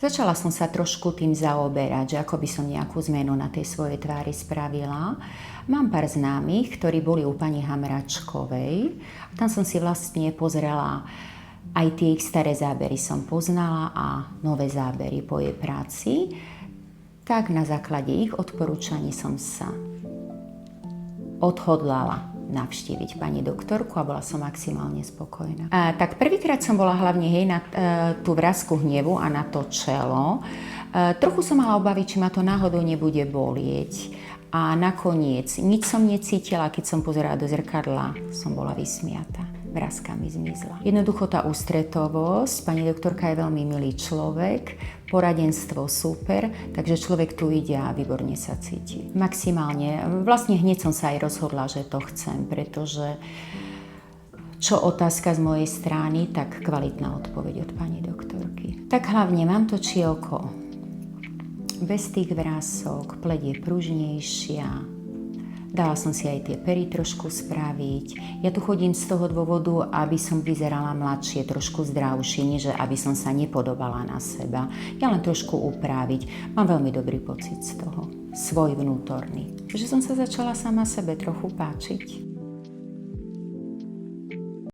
Začala som sa trošku tým zaoberať, že ako by som nejakú zmenu na tej svojej tvári spravila. Mám pár známych, ktorí boli u pani Hamračkovej. Tam som si vlastne pozrela aj tie ich staré zábery som poznala a nové zábery po jej práci. Tak na základe ich odporúčaní som sa odhodlala navštíviť pani doktorku a bola som maximálne spokojná. Tak prvýkrát som bola hlavne na tú vrásku hnevu a na to čelo. Trochu som mala obavy, či ma to náhodou nebude bolieť. A nakoniec nič som necítila, keď som pozerala do zrkadla, som bola vysmiatá. Vráska mi zmizla. Jednoducho tá ústretovosť, pani doktorka je veľmi milý človek, poradenstvo super, takže človek tu ide a výborne sa cíti. Maximálne, vlastne hneď som sa aj rozhodla, že to chcem, pretože čo otázka z mojej strany, tak kvalitná odpoveď od pani doktorky. Tak hlavne mám to čielko bez tých vrások, pleť je pružnejšia. Dala som si aj tie pery trošku spraviť. Ja tu chodím z toho dôvodu, aby som vyzerala mladšie, trošku zdravšie, nie že aby som sa nepodobala na seba. Ja len trošku upraviť. Mám veľmi dobrý pocit z toho. Svoj vnútorný. Že som sa začala sama sebe trochu páčiť.